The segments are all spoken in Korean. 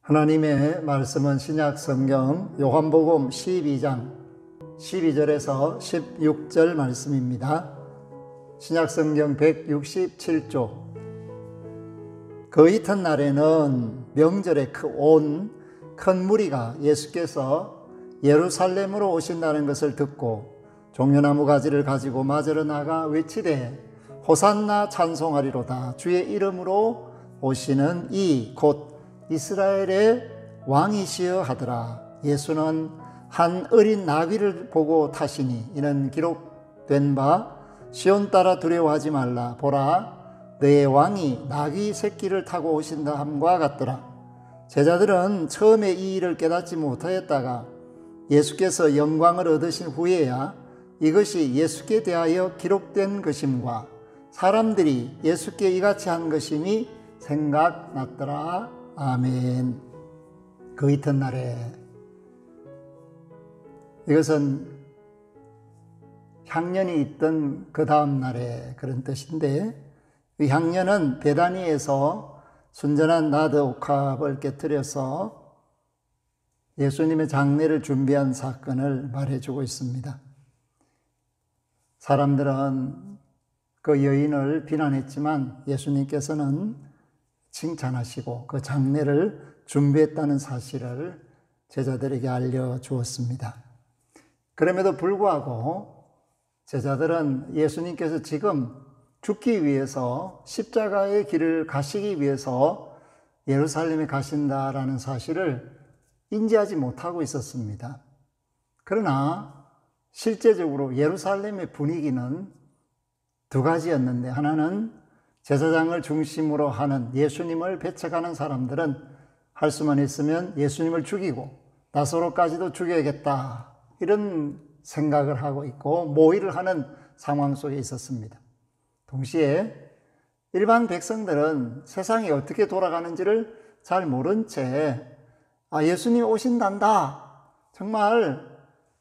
하나님의 말씀은 신약 성경 요한복음 12장 12절에서 16절 말씀입니다. 신약 성경 167조. 그 이튿날에는 명절에 온 큰 무리가 예수께서 예루살렘으로 오신다는 것을 듣고 종려나무 가지를 가지고 맞으러 나가 외치되 호산나 찬송하리로다. 주의 이름으로 오시는 이 곧 이스라엘의 왕이시여 하더라. 예수는 한 어린 나귀를 보고 타시니 이는 기록된 바 시온 따라 두려워하지 말라. 보라, 너의 왕이 나귀 새끼를 타고 오신다 함과 같더라. 제자들은 처음에 이 일을 깨닫지 못하였다가 예수께서 영광을 얻으신 후에야 이것이 예수께 대하여 기록된 것임과 사람들이 예수께 이같이 한 것임이 생각났더라. 아멘. 그 이튿날에, 이것은 향년이 있던 그 다음 날에 그런 뜻인데, 이 향년은 베다니에서 순전한 나드 옥합을 깨뜨려서 예수님의 장례를 준비한 사건을 말해주고 있습니다. 사람들은 그 여인을 비난했지만 예수님께서는 칭찬하시고 그 장례를 준비했다는 사실을 제자들에게 알려주었습니다. 그럼에도 불구하고 제자들은 예수님께서 지금 죽기 위해서 십자가의 길을 가시기 위해서 예루살렘에 가신다라는 사실을 인지하지 못하고 있었습니다. 그러나 실제적으로 예루살렘의 분위기는 두 가지였는데, 하나는 제사장을 중심으로 하는 예수님을 배척하는 사람들은 할 수만 있으면 예수님을 죽이고 나사로까지도 죽여야겠다, 이런 생각을 하고 있고 모의를 하는 상황 속에 있었습니다. 동시에 일반 백성들은 세상이 어떻게 돌아가는지를 잘 모른 채 예수님이 오신단다, 정말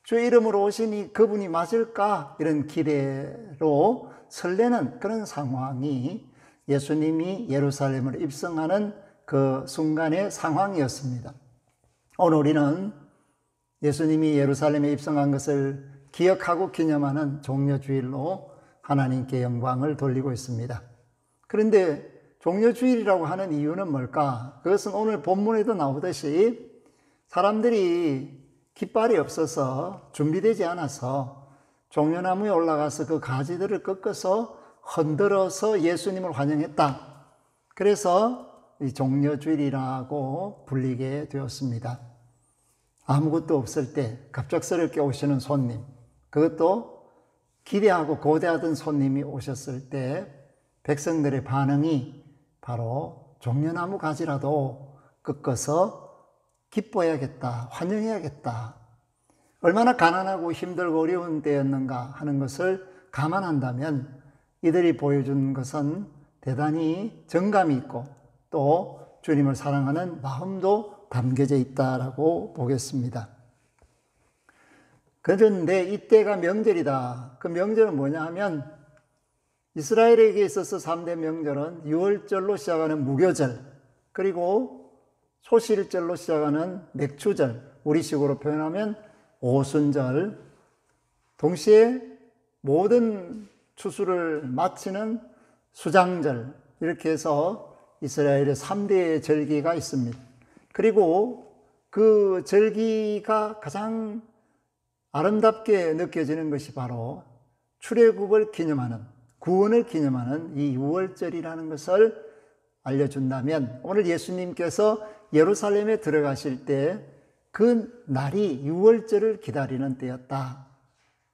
주의 이름으로 오시니 그분이 맞을까, 이런 기대로 설레는 그런 상황이 예수님이 예루살렘을 입성하는 그 순간의 상황이었습니다. 오늘 우리는 예수님이 예루살렘에 입성한 것을 기억하고 기념하는 종려주일로 하나님께 영광을 돌리고 있습니다. 그런데 종려주일이라고 하는 이유는 뭘까? 그것은 오늘 본문에도 나오듯이 사람들이 깃발이 없어서 준비되지 않아서 종려나무에 올라가서 그 가지들을 꺾어서 흔들어서 예수님을 환영했다. 그래서 이 종려주일이라고 불리게 되었습니다. 아무것도 없을 때 갑작스럽게 오시는 손님, 그것도 기대하고 고대하던 손님이 오셨을 때 백성들의 반응이 바로 종려나무 가지라도 꺾어서 기뻐해야겠다, 환영해야겠다. 얼마나 가난하고 힘들고 어려운 때였는가 하는 것을 감안한다면 이들이 보여준 것은 대단히 정감이 있고 또 주님을 사랑하는 마음도 담겨져 있다라고 보겠습니다. 그런데 이때가 명절이다. 그 명절은 뭐냐 하면 이스라엘에게 있어서 3대 명절은 유월절로 시작하는 무교절, 그리고 소실절로 시작하는 맥추절, 우리식으로 표현하면 오순절, 동시에 모든 추수를 마치는 수장절, 이렇게 해서 이스라엘의 3대의 절기가 있습니다. 그리고 그 절기가 가장 아름답게 느껴지는 것이 바로 출애굽을 기념하는, 구원을 기념하는 이 유월절이라는 것을 알려준다면, 오늘 예수님께서 예루살렘에 들어가실 때 그 날이 유월절을 기다리는 때였다.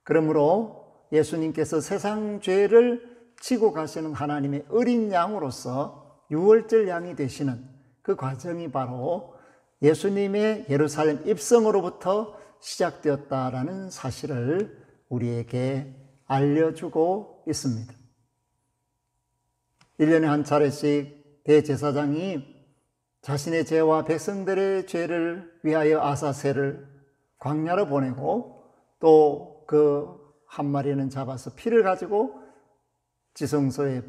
그러므로 예수님께서 세상 죄를 지고 가시는 하나님의 어린 양으로서 유월절 양이 되시는 그 과정이 바로 예수님의 예루살렘 입성으로부터 시작되었다라는 사실을 우리에게 알려주고 있습니다. 1년에 한 차례씩 대제사장이 자신의 죄와 백성들의 죄를 위하여 아사새를 광야로 보내고 또 그 한 마리는 잡아서 피를 가지고 지성소에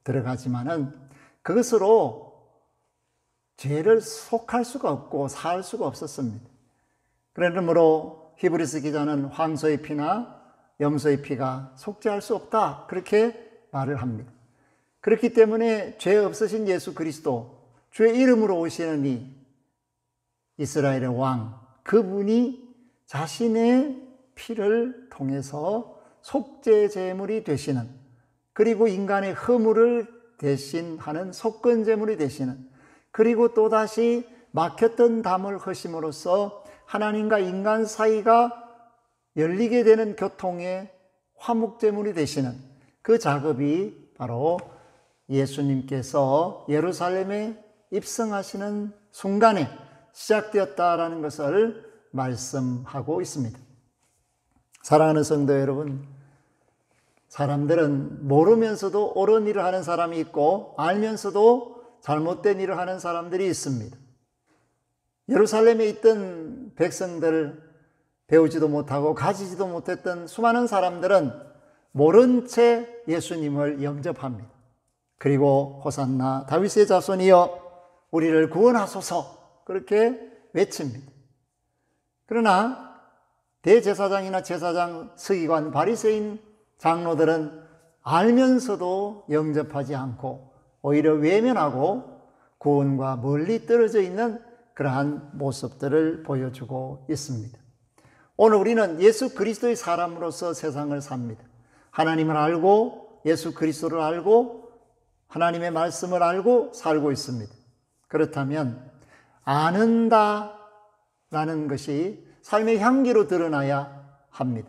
들어가지만은 그것으로 죄를 속할 수가 없고 살 수가 없었습니다. 그러므로 히브리서 기자는 황소의 피나 염소의 피가 속죄할 수 없다, 그렇게 말을 합니다. 그렇기 때문에 죄 없으신 예수 그리스도, 주의 이름으로 오시는 이 이스라엘의 왕, 그분이 자신의 피를 통해서 속죄 제물이 되시는, 그리고 인간의 허물을 대신하는 속건 제물이 되시는, 그리고 또다시 막혔던 담을 허심으로써 하나님과 인간 사이가 열리게 되는 교통의 화목 제물이 되시는 그 작업이 바로 예수님께서 예루살렘에 입성하시는 순간에 시작되었다라는 것을 말씀하고 있습니다. 사랑하는 성도 여러분, 사람들은 모르면서도 옳은 일을 하는 사람이 있고 알면서도 잘못된 일을 하는 사람들이 있습니다. 예루살렘에 있던 백성들을 배우지도 못하고 가지지도 못했던 수많은 사람들은 모른 채 예수님을 영접합니다. 그리고 호산나 다윗의 자손이여 우리를 구원하소서, 그렇게 외칩니다. 그러나 대제사장이나 제사장, 서기관, 바리새인 장로들은 알면서도 영접하지 않고 오히려 외면하고 구원과 멀리 떨어져 있는 그러한 모습들을 보여주고 있습니다. 오늘 우리는 예수 그리스도의 사람으로서 세상을 삽니다. 하나님을 알고 예수 그리스도를 알고 하나님의 말씀을 알고 살고 있습니다. 그렇다면 아는다라는 것이 삶의 향기로 드러나야 합니다.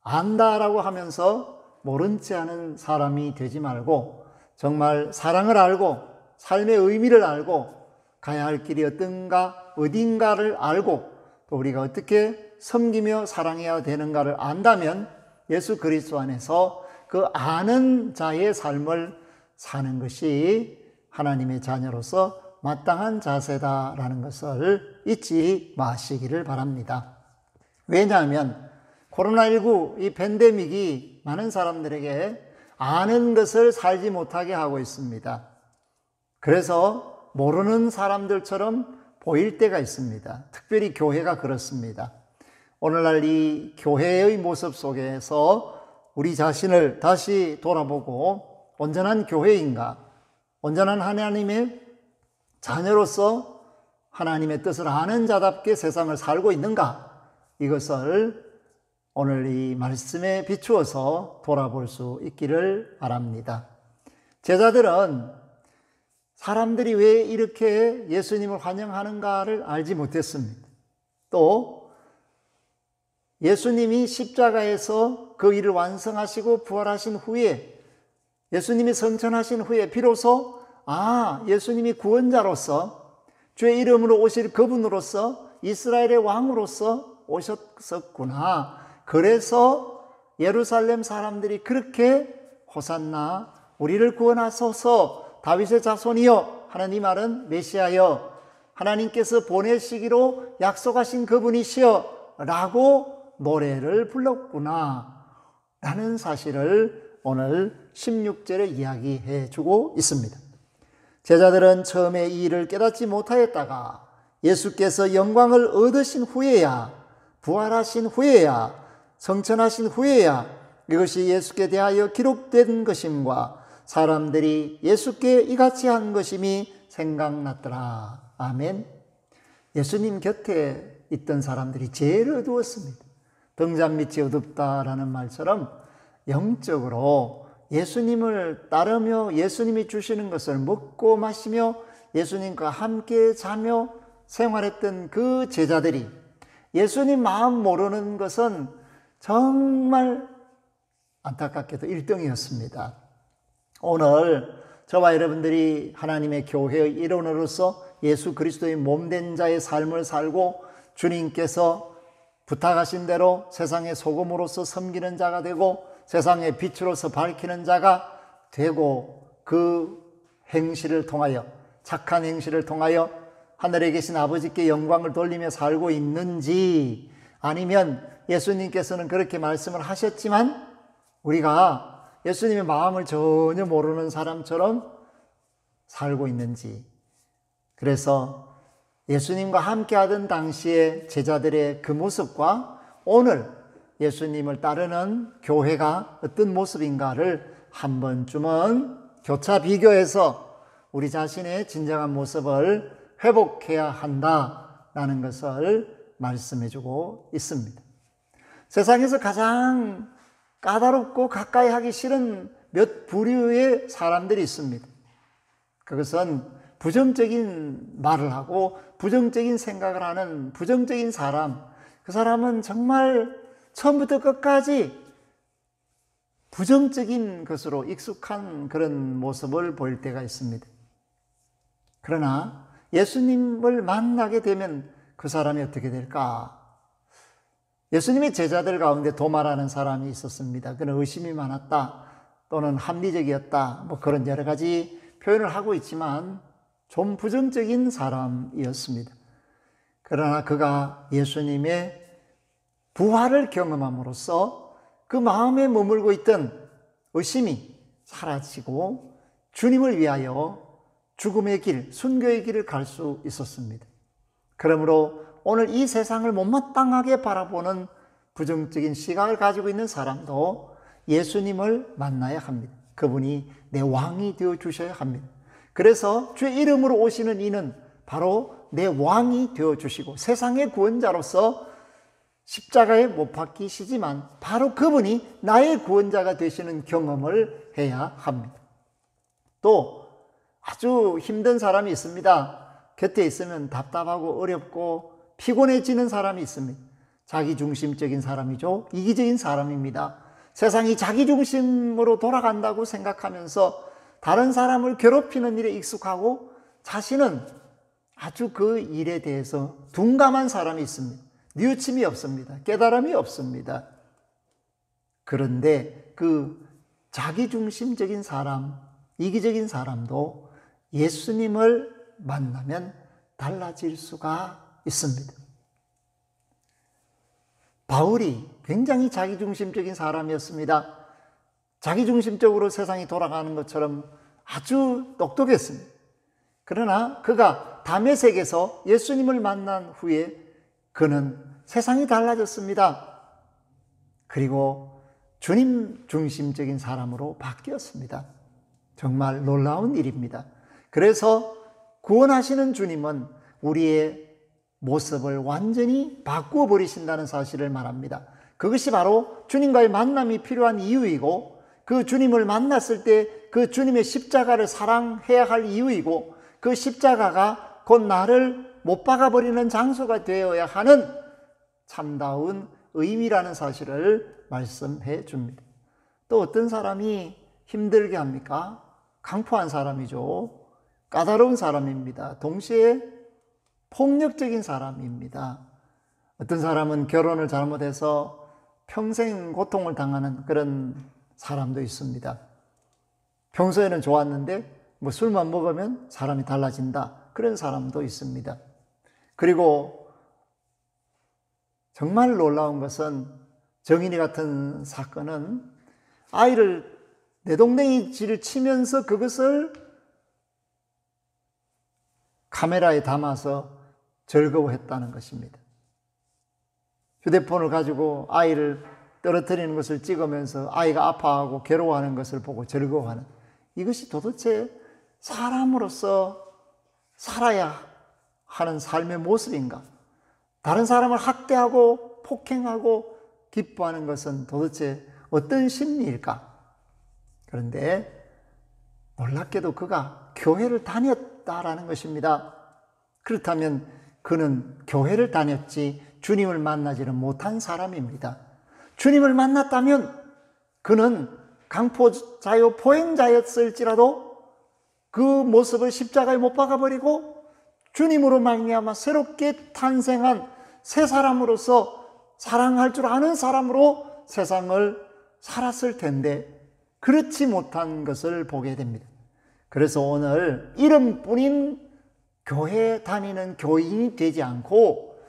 안다라고 하면서 모른 채 하는 사람이 되지 말고 정말 사랑을 알고 삶의 의미를 알고 가야 할 길이 어떤가, 어딘가를 알고 또 우리가 어떻게 섬기며 사랑해야 되는가를 안다면 예수 그리스도 안에서 그 아는 자의 삶을 사는 것이 하나님의 자녀로서 마땅한 자세다라는 것을 잊지 마시기를 바랍니다. 왜냐하면 코로나19 이 팬데믹이 많은 사람들에게 아는 것을 살지 못하게 하고 있습니다. 그래서 모르는 사람들처럼 보일 때가 있습니다. 특별히 교회가 그렇습니다. 오늘날 이 교회의 모습 속에서 우리 자신을 다시 돌아보고 온전한 교회인가, 온전한 하나님의 자녀로서 하나님의 뜻을 아는 자답게 세상을 살고 있는가, 이것을 오늘 이 말씀에 비추어서 돌아볼 수 있기를 바랍니다. 제자들은 사람들이 왜 이렇게 예수님을 환영하는가를 알지 못했습니다. 또 예수님이 십자가에서 그 일을 완성하시고 부활하신 후에, 예수님이 성천하신 후에 비로소 예수님이 구원자로서 주의 이름으로 오실 그분으로서 이스라엘의 왕으로서 오셨었구나. 그래서 예루살렘 사람들이 그렇게 호산나 우리를 구원하소서 다윗의 자손이여 하는 이 말은 메시아여 하나님께서 보내시기로 약속하신 그분이시여 라고 노래를 불렀구나 라는 사실을 오늘 16절에 이야기해 주고 있습니다. 제자들은 처음에 이 일을 깨닫지 못하였다가 예수께서 영광을 얻으신 후에야, 부활하신 후에야, 성천하신 후에야 이것이 예수께 대하여 기록된 것임과 사람들이 예수께 이같이 한 것임이 생각났더라. 아멘. 예수님 곁에 있던 사람들이 제일 어두웠습니다. 등잔 밑이 어둡다라는 말처럼 영적으로 예수님을 따르며 예수님이 주시는 것을 먹고 마시며 예수님과 함께 자며 생활했던 그 제자들이 예수님 마음 모르는 것은 정말 안타깝게도 1등이었습니다. 오늘 저와 여러분들이 하나님의 교회의 일원으로서 예수 그리스도의 몸된 자의 삶을 살고 주님께서 부탁하신 대로 세상의 소금으로서 섬기는 자가 되고 세상의 빛으로서 밝히는 자가 되고 그 행실을 통하여, 착한 행실을 통하여 하늘에 계신 아버지께 영광을 돌리며 살고 있는지, 아니면 예수님께서는 그렇게 말씀을 하셨지만 우리가 예수님의 마음을 전혀 모르는 사람처럼 살고 있는지, 그래서 예수님과 함께 하던 당시의 제자들의 그 모습과 오늘 예수님을 따르는 교회가 어떤 모습인가를 한 번쯤은 교차 비교해서 우리 자신의 진정한 모습을 회복해야 한다라는 것을 말씀해 주고 있습니다. 세상에서 가장 까다롭고 가까이 하기 싫은 몇 부류의 사람들이 있습니다. 그것은 부정적인 말을 하고 부정적인 생각을 하는 부정적인 사람. 그 사람은 정말 처음부터 끝까지 부정적인 것으로 익숙한 그런 모습을 보일 때가 있습니다. 그러나 예수님을 만나게 되면 그 사람이 어떻게 될까? 예수님의 제자들 가운데 도마라는 사람이 있었습니다. 그는 의심이 많았다 또는 합리적이었다 그런 여러 가지 표현을 하고 있지만 좀 부정적인 사람이었습니다. 그러나 그가 예수님의 부활을 경험함으로써 그 마음에 머물고 있던 의심이 사라지고 주님을 위하여 죽음의 길, 순교의 길을 갈 수 있었습니다. 그러므로 오늘 이 세상을 못마땅하게 바라보는 부정적인 시각을 가지고 있는 사람도 예수님을 만나야 합니다. 그분이 내 왕이 되어 주셔야 합니다. 그래서 주의 이름으로 오시는 이는 바로 내 왕이 되어 주시고 세상의 구원자로서 십자가에 못 박히시지만 바로 그분이 나의 구원자가 되시는 경험을 해야 합니다. 또 아주 힘든 사람이 있습니다. 곁에 있으면 답답하고 어렵고 피곤해지는 사람이 있습니다. 자기중심적인 사람이죠. 이기적인 사람입니다. 세상이 자기중심으로 돌아간다고 생각하면서 다른 사람을 괴롭히는 일에 익숙하고 자신은 아주 그 일에 대해서 둔감한 사람이 있습니다. 뉘우침이 없습니다. 깨달음이 없습니다. 그런데 그 자기중심적인 사람, 이기적인 사람도 예수님을 만나면 달라질 수가 있습니다. 바울이 굉장히 자기중심적인 사람이었습니다. 자기중심적으로 세상이 돌아가는 것처럼 아주 똑똑했습니다. 그러나 그가 다메섹에서 예수님을 만난 후에 그는 세상이 달라졌습니다. 그리고 주님 중심적인 사람으로 바뀌었습니다. 정말 놀라운 일입니다. 그래서 구원하시는 주님은 우리의 모습을 완전히 바꾸어 버리신다는 사실을 말합니다. 그것이 바로 주님과의 만남이 필요한 이유이고 그 주님을 만났을 때 그 주님의 십자가를 사랑해야 할 이유이고 그 십자가가 곧 나를 못 박아버리는 장소가 되어야 하는 참다운 의미라는 사실을 말씀해 줍니다. 또 어떤 사람이 힘들게 합니까? 강포한 사람이죠. 까다로운 사람입니다. 동시에 폭력적인 사람입니다. 어떤 사람은 결혼을 잘못해서 평생 고통을 당하는 그런 사람도 있습니다. 평소에는 좋았는데 술만 먹으면 사람이 달라진다. 그런 사람도 있습니다. 그리고 정말 놀라운 것은 정인이 같은 사건은 아이를 내동댕이질을 치면서 그것을 카메라에 담아서 즐거워했다는 것입니다. 휴대폰을 가지고 아이를 떨어뜨리는 것을 찍으면서 아이가 아파하고 괴로워하는 것을 보고 즐거워하는 이것이 도대체 사람으로서 살아야 하는 삶의 모습인가? 다른 사람을 학대하고 폭행하고 기뻐하는 것은 도대체 어떤 심리일까? 그런데 놀랍게도 그가 교회를 다녔다라는 것입니다. 그렇다면 그는 교회를 다녔지 주님을 만나지는 못한 사람입니다. 주님을 만났다면 그는 강포자요 포행자였을지라도 그 모습을 십자가에 못 박아버리고 주님으로 말미암아 새롭게 탄생한 새 사람으로서 사랑할 줄 아는 사람으로 세상을 살았을 텐데 그렇지 못한 것을 보게 됩니다. 그래서 오늘 이름뿐인 교회 다니는 교인이 되지 않고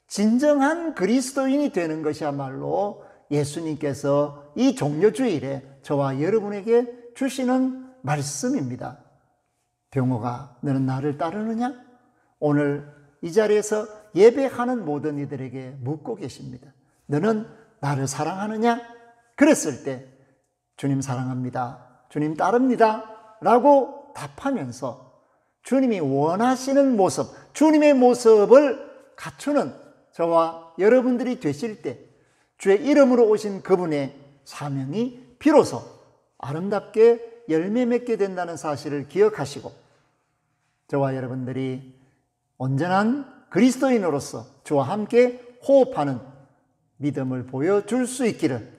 진정한 그리스도인이 되는 것이야말로 예수님께서 이 종려주일에 저와 여러분에게 주시는 말씀입니다. 병호가 너는 나를 따르느냐? 오늘 이 자리에서 예배하는 모든 이들에게 묻고 계십니다. 너는 나를 사랑하느냐? 그랬을 때 주님 사랑합니다, 주님 따릅니다 라고 답하면서 주님이 원하시는 모습, 주님의 모습을 갖추는 저와 여러분들이 되실 때 주의 이름으로 오신 그분의 사명이 비로소 아름답게 열매 맺게 된다는 사실을 기억하시고 저와 여러분들이 온전한 그리스도인으로서 주와 함께 호흡하는 믿음을 보여줄 수 있기를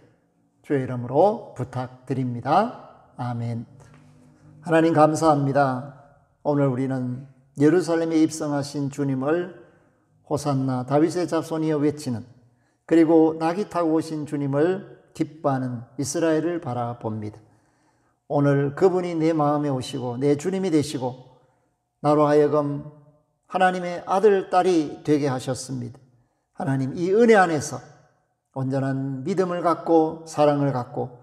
주의 이름으로 부탁드립니다. 아멘. 하나님 감사합니다. 오늘 우리는 예루살렘에 입성하신 주님을 호산나 다윗의 자손이여 외치는, 그리고 낙이 타고 오신 주님을 기뻐하는 이스라엘을 바라봅니다. 오늘 그분이 내 마음에 오시고 내 주님이 되시고 나로 하여금 하나님의 아들, 딸이 되게 하셨습니다. 하나님, 이 은혜 안에서 온전한 믿음을 갖고 사랑을 갖고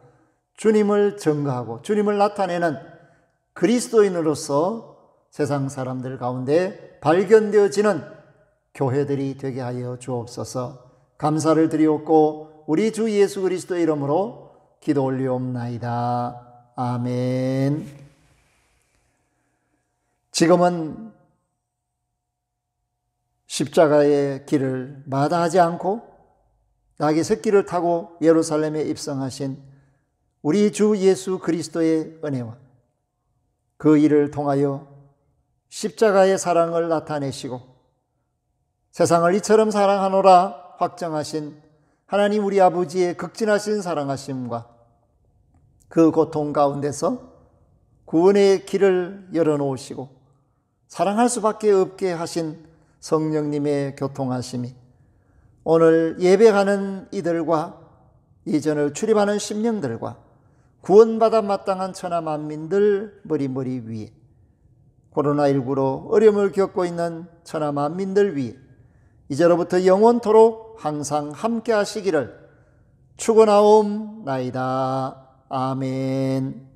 주님을 증거하고 주님을 나타내는 그리스도인으로서 세상 사람들 가운데 발견되어지는 교회들이 되게 하여 주옵소서. 감사를 드리옵고 우리 주 예수 그리스도의 이름으로 기도 올리옵나이다. 아멘. 지금은 십자가의 길을 마다하지 않고 낙의 새끼를 타고 예루살렘에 입성하신 우리 주 예수 그리스도의 은혜와 그 일을 통하여 십자가의 사랑을 나타내시고 세상을 이처럼 사랑하노라 확정하신 하나님 우리 아버지의 극진하신 사랑하심과 그 고통 가운데서 구원의 길을 열어놓으시고 사랑할 수밖에 없게 하신 성령님의 교통하심이 오늘 예배하는 이들과 이전을 출입하는 심령들과 구원받아 마땅한 천하 만민들 머리 위에, 코로나19로 어려움을 겪고 있는 천하 만민들 위에 이제로부터 영원토록 항상 함께 하시기를 축원하옵나이다. 아멘.